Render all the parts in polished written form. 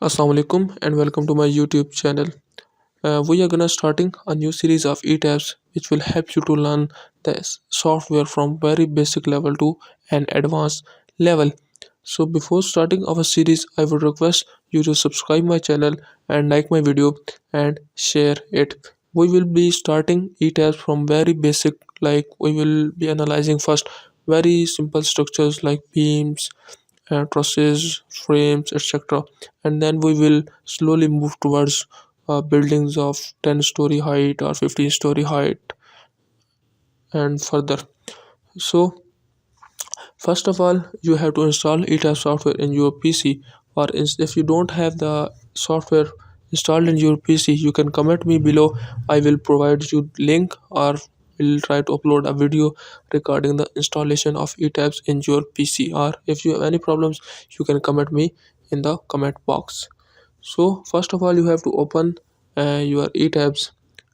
Assalamualikum and welcome to my YouTube channel. We are gonna starting a new series of Etabs which will help you to learn the software from very basic level to an advanced level. So before starting our series, I would request you to subscribe my channel and like my video and share it. We will be starting Etabs from very basic, like we will be analyzing first very simple structures like beams, trusses, frames, etc. And then we will slowly move towards buildings of 10-story height or 15-story height and further. So, first of all, you have to install ETAB software in your PC, or if you don't have the software installed in your PC, you can comment me below. I will provide you link or will try to upload a video regarding the installation of ETABs in your PC. Or if you have any problems, you can comment me in the comment box. So first of all, you have to open your etabs,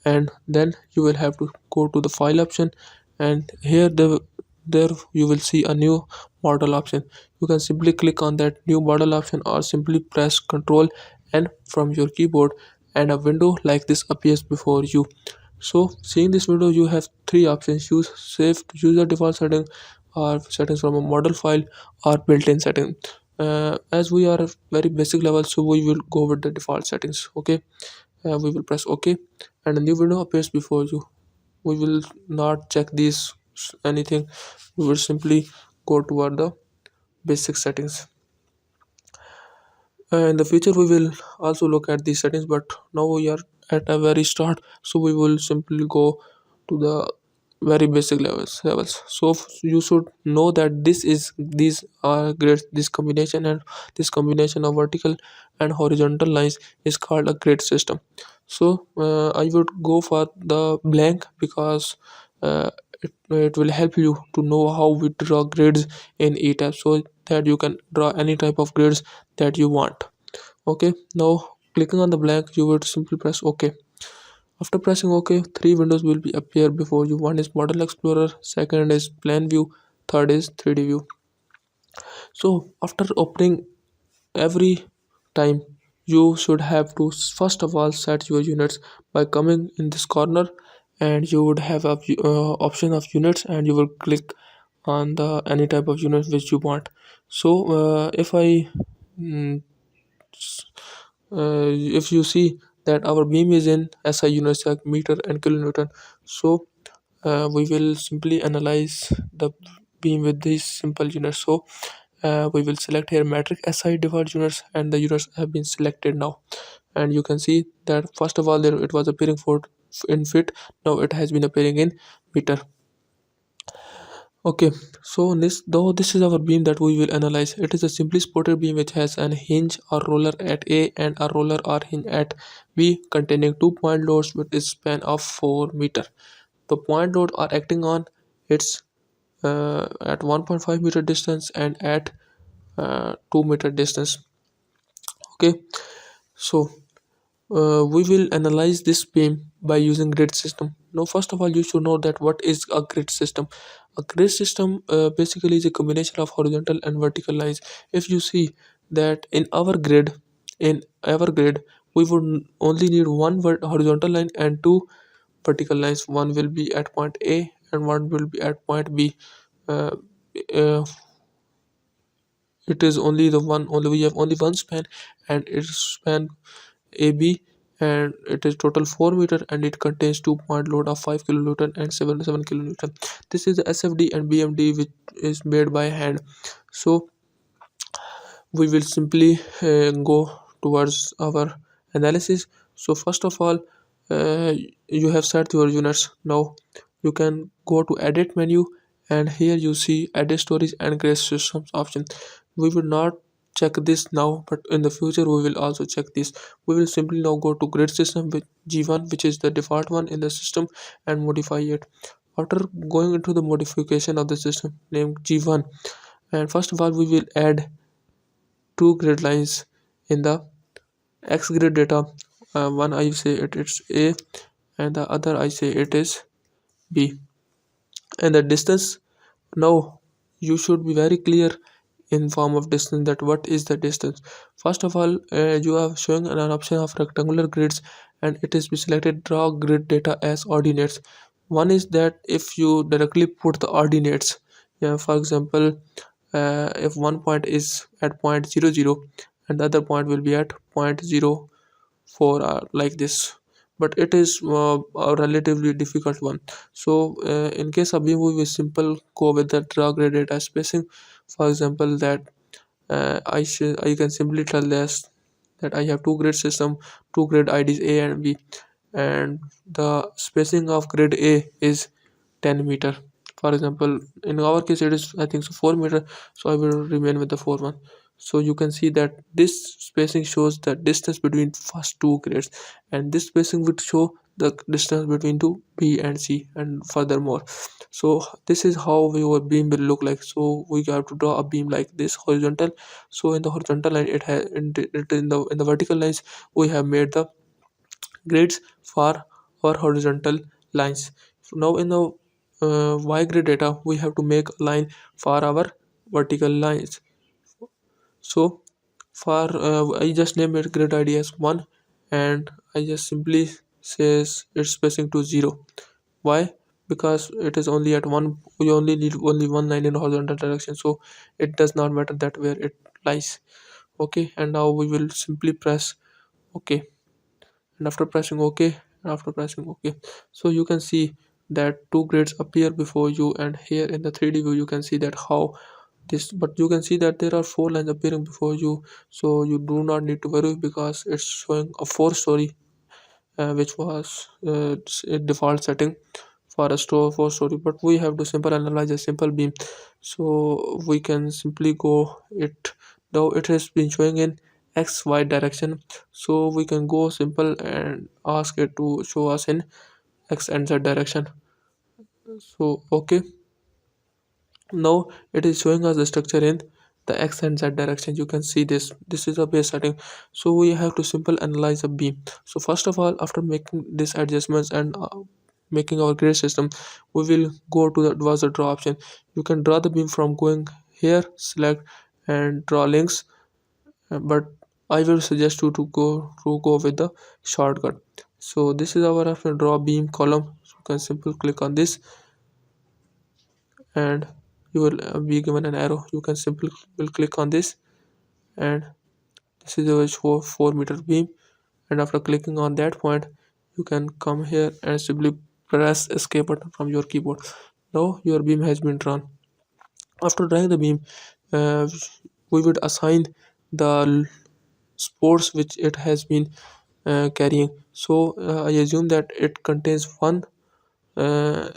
and then you will have to go to the file option, and there you will see a new model option. You can simply click on that new model option or simply press Ctrl N from your keyboard, and a window like this appears before you. So seeing this window, you have three options: use save user default setting, or settings from a model file, or built-in setting. As we are a very basic level, so we will go with the default settings. Okay, we will press OK, and a new window appears before you. We will not check these anything. We will simply go toward the basic settings. In the future we will also look at these settings, but now we are at a very start, so we will simply go to the very basic levels. So you should know that these are grids. This combination of vertical and horizontal lines is called a grid system. So I would go for the blank because it will help you to know how we draw grids in etab, so that you can draw any type of grids that you want. Okay, now clicking on the blank, you would simply press OK. After pressing OK, three windows will be appear before you. One is model explorer, second is plan view, third is 3D view. So after opening every time, you should have to first of all set your units by coming in this corner, and you would have a option of units, and you will click on the any type of unit which you want. So if I mm, if you see that our beam is in SI units like meter and kilonewton, so we will simply analyze the beam with these simple units. So we will select here metric SI default units, and the units have been selected now. And you can see that first of all there it was appearing for in feet, now it has been appearing in meter. Okay, so this is our beam that we will analyze. It is a simply supported beam which has an hinge or roller at A and a roller or hinge at B, containing 2 point loads with a span of 4 meter. The point load are acting on its at 1.5 meter distance and at 2 meter distance. Okay, so we will analyze this beam by using grid system. Now first of all, you should know that what is a grid system. A grid system basically is a combination of horizontal and vertical lines. If you see that in our grid we would only need one horizontal line and two vertical lines. One will be at point A and one will be at point B. uh, uh, it is only the one, only we have only one span, and its span AB, and it is total 4 meter, and it contains 2 point load of 5 kilonewton and 7 kilonewton. This is the SFD and BMD which is made by hand. So we will simply go towards our analysis. So first of all, uh, you have set your units. Now you can go to edit menu, and here you see edit storage and grid systems option. We will not check this now, but in the future we will also check this. We will simply now go to grid system with G1, which is the default one in the system, and modify it. After going into the modification of the system named G1, and first of all we will add two grid lines in the X grid data. One I say it's A, and the other I say it is B. And the distance, now you should be very clear in form of distance. That what is the distance? First of all, you are showing an option of rectangular grids, and it is be selected draw grid data as ordinates. One is that if you directly put the ordinates, yeah, for example, if one point is at point 00 and the other point will be at point 04, like this, but it is a relatively difficult one. So in case of beam, we will simple go with the draw grid data spacing. For example, that I can simply tell this that I have two grid system, two grid IDs A and B, and the spacing of grid A is 10 meter. For example, in our case it is, I think so, 4 meter, so I will remain with the 4 one. So you can see that this spacing shows the distance between first two grids, and this spacing would show the distance between two B and C, and furthermore. So this is how your beam will look like. So we have to draw a beam like this horizontal. So in the horizontal line, it has in the vertical lines, we have made the grids for our horizontal lines. So now in the y grid data, we have to make a line for our vertical lines. So for I just name it grid ID as 1, and I just simply says its spacing to 0. Why? Because it is only at one, we only need only one line in horizontal direction, so it does not matter that where it lies. Okay, and now we will simply press OK, and after pressing OK, so you can see that two grids appear before you, and here in the 3D view you can see that how this, but you can see that there are four lines appearing before you. So you do not need to worry because it's showing a four story, which was a default setting for a store four story, but we have to simple analyze a simple beam. So we can simply go it, though it has been showing in XY direction, so we can go simple and ask it to show us in X and Z direction. So okay, now it is showing us the structure in the X and Z direction. You can see this is a base setting. So we have to simple analyze a beam. So first of all, after making these adjustments and making our grid system, we will go to the was the draw option. You can draw the beam from going here, select and draw links, but I will suggest you to go with the shortcut. So this is our option, draw beam column. So you can simply click on this, and you will be given an arrow. You can simply will click on this, and this is our 4 meter beam, and after clicking on that point, you can come here and simply press escape button from your keyboard. Now your beam has been drawn. After drawing the beam, uh, we would assign the sports which it has been carrying. So I assume that it contains one uh,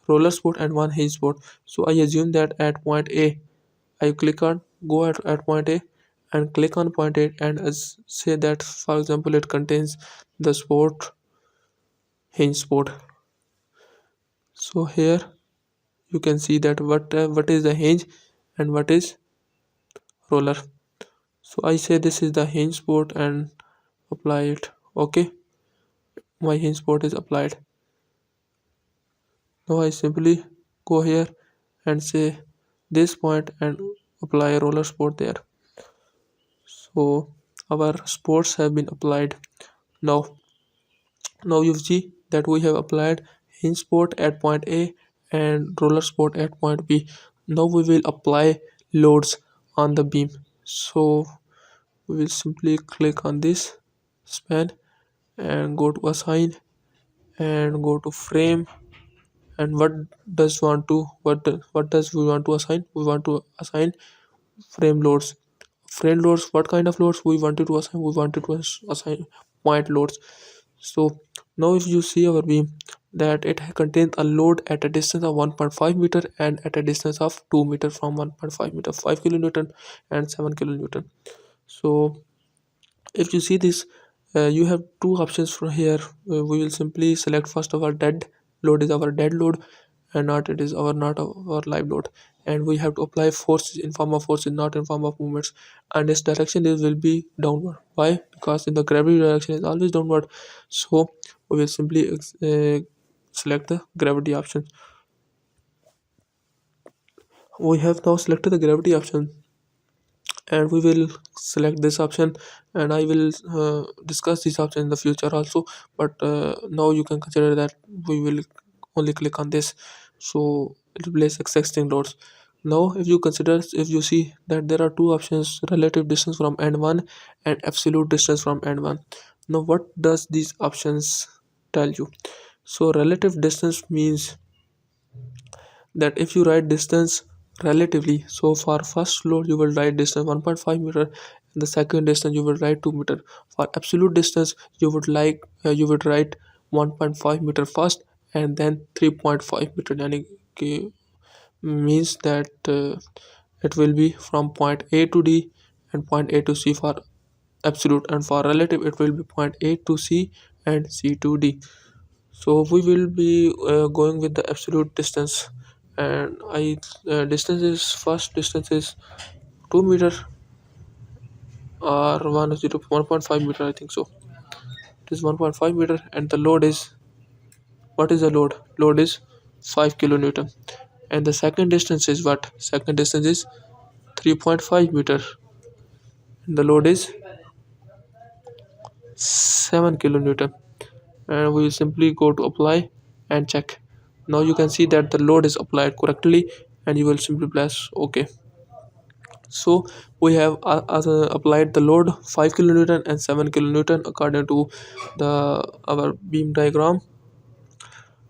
roller sport and one hinge sport. So I assume that at point A, I click on go at point A and click on point A, and say that for example it contains the sport hinge sport. So here you can see that what is the hinge and what is roller. So I say this is the hinge sport and apply it. Okay, my hinge sport is applied. Now I simply go here and say this point and apply a roller sport there. So our sports have been applied. Now you see that we have applied hinge sport at point A and roller sport at point B. Now we will apply loads on the beam. So we will simply click on this span and go to assign and go to frame, and what does we want to assign? We want to assign frame loads. Frame loads, what kind of loads we wanted to assign? We wanted to assign point loads. So now if you see our beam, that it contains a load at a distance of 1.5 meter and at a distance of 2 meter from 1.5 meter, 5 kilonewton and 7 kilonewton. So if you see this, you have two options from here. We will simply select first of all dead load is our dead load, and not our live load, and we have to apply forces in form of forces, not in form of movements, and its direction is will be downward. Why? Because in the gravity direction is always downward. So we will simply select the gravity option. We have now selected the gravity option, and we will select this option, and I will discuss this option in the future also, but now you can consider that we will only click on this, so it will place existing loads. Now if you consider, if you see that there are two options, relative distance from end 1 and absolute distance from end 1. Now what does these options tell you? So relative distance means that if you write distance relatively, so for first load you will write distance 1.5 meter, and the second distance you will write 2 meter. For absolute distance you would write 1.5 meter first and then 3.5 meter, yani कि means that it will be from point A to D and point A to C for absolute, and for relative it will be point A to C and C to D. So we will be going with the absolute distance, and I distance is, first distance is 2 meter or 1.5 meter, I think so. It is 1.5 meter, and the load is, what is the load? Load is 5 kilonewton. And the second distance is what? Second distance is 3.5 meter, and the load is 7 kilonewton. And we will simply go to apply and check. Now you can see that the load is applied correctly, and you will simply press OK. So we have applied the load 5 kilonewton and 7 kilonewton according to the our beam diagram.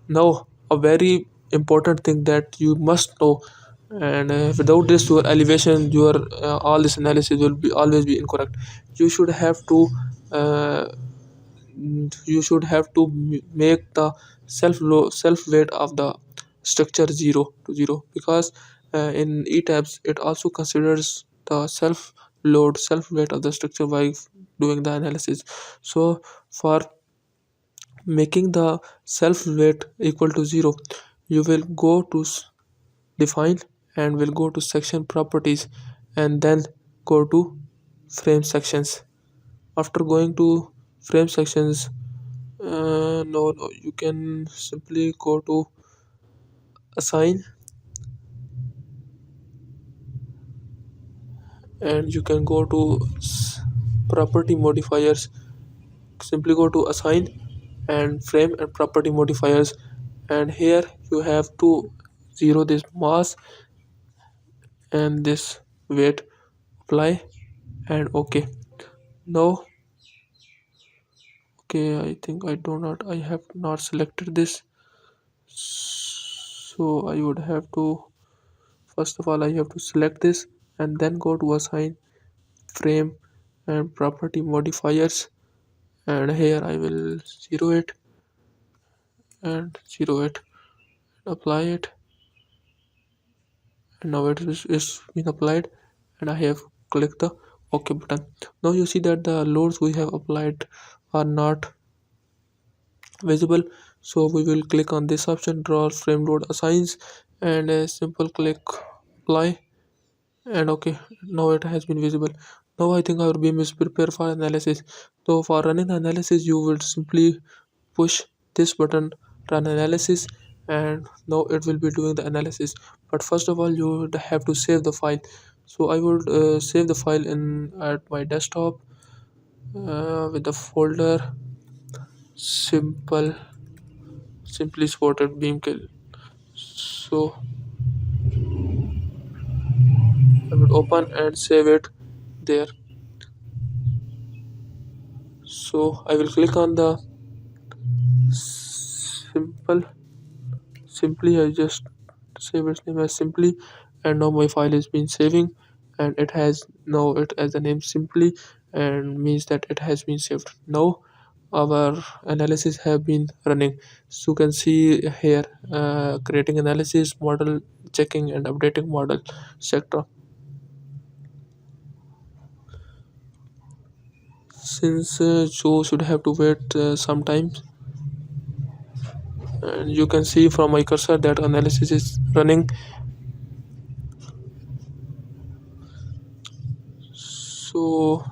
Now a very important thing that you must know, and without this your elevation, your all this analysis will be always be incorrect. You should have to uh, make the self weight of the structure 0 to 0, because in etabs it also considers the self weight of the structure while doing the analysis. So for making the self weight equal to 0, you will go to define, and will go to section properties, and then go to frame sections. After going to frame sections, no, you can simply go to assign, and you can go to property modifiers. Simply go to assign and frame and property modifiers, and here you have to zero this mass and this weight, apply and OK. Now okay, I think I have not selected this, so I would have to, first of all I have to select this and then go to assign, frame and property modifiers, and here I will zero it and zero it, apply it, and now it's been applied, and I have clicked the OK button. Now you see that the loads we have applied are not visible, so we will click on this option, draw frame load assigns, and a simple click apply and OK. Now it has been visible. Now I think our beam is prepared for analysis. So for running the analysis you will simply push this button, run analysis, and now it will be doing the analysis. But first of all you would have to save the file, so I would save the file in at my desktop with the folder simple simply supported beam kill. So I would open and save it there. So I will click on the simple simply, I just save its name as simply, and now my file is been saving, and it has now it as the name simply, and means that it has been saved. Now our analysis have been running, so you can see here creating analysis, model checking and updating model sector. Since so should have to wait some time, and you can see from my cursor that analysis is running. So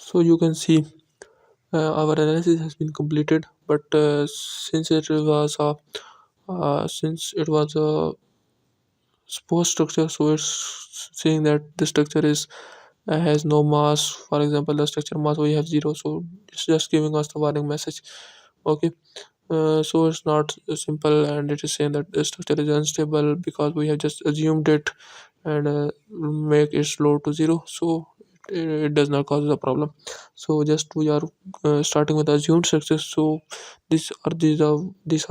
So you can see our analysis has been completed, but since it was a suppose structure, so it's saying that the structure is has no mass. For example, the structure mass we have 0, so it's just giving us the warning message. Okay. So it's not simple, and it is saying that the structure is unstable because we have just assumed it and make it slow to 0, so it does not cause a problem. So just we are starting with assumed success. So these are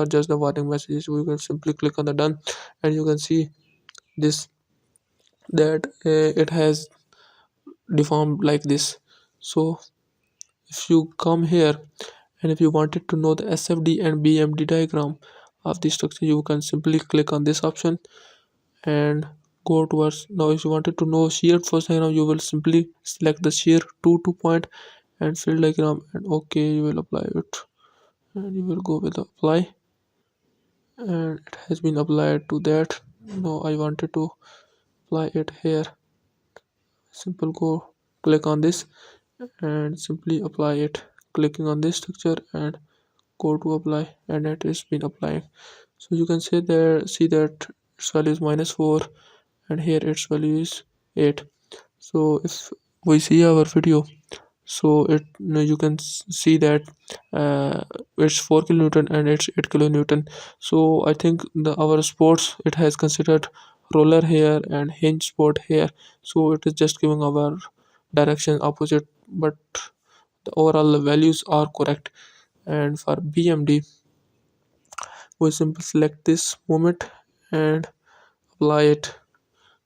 just the warning messages. We will simply click on the done, and you can see this that it has deformed like this. So if you come here and if you wanted to know the SFD and BMD diagram of the structure, you can simply click on this option and go towards. Now if you wanted to know shear force diagram, you will simply select the shear 2 point and fill diagram, and okay, you will apply it, and you will go with the apply, and it has been applied to that. Now I wanted to apply it here. Simple go click on this and simply apply it, clicking on this structure and go to apply, and it has been applied. So you can see that its value is -4, and here its value is 8. So if we see our video, so you can see that uh, it's 4 kilonewton and it's 8 kilonewton. So I think our sports, it has considered roller here and hinge sport here, so it is just giving our direction opposite, but the overall values are correct. And for BMD, we simply select this moment and apply it.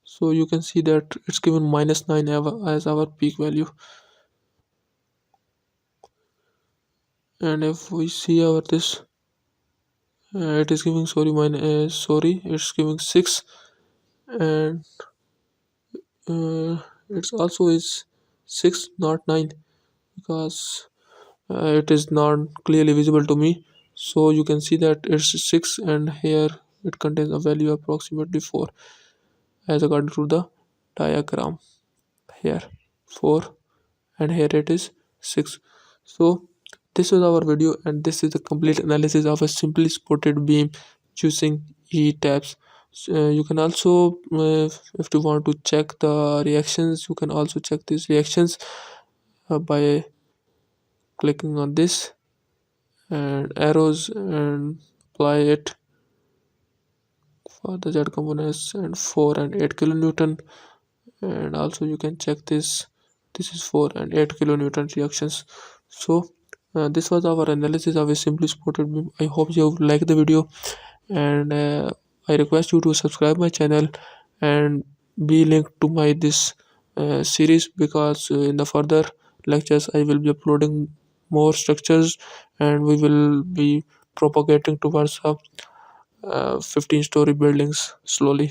So you can see that it's given -9 as our peak value, and if we see our this, it is giving sorry, it's giving 6, and it's also is 6 not 9, because it is not clearly visible to me. So you can see that it's 6, and here it contains a value approximately 4 as according to the diagram here, 4, and here it is 6. So this was our video, and this is the complete analysis of a simply supported beam using Etabs. You can also if you want to check the reactions, you can also check these reactions by clicking on this and arrows and apply it for the Z components, and 4 and 8 kilonewton. And also you can check this is 4 and 8 kilonewton reactions. So this was our analysis of a simply supported beam. I hope you like the video, and I request you to subscribe my channel and be linked to my this series, because in the further lectures I will be uploading more structures, and we will be propagating towards 15-story buildings slowly.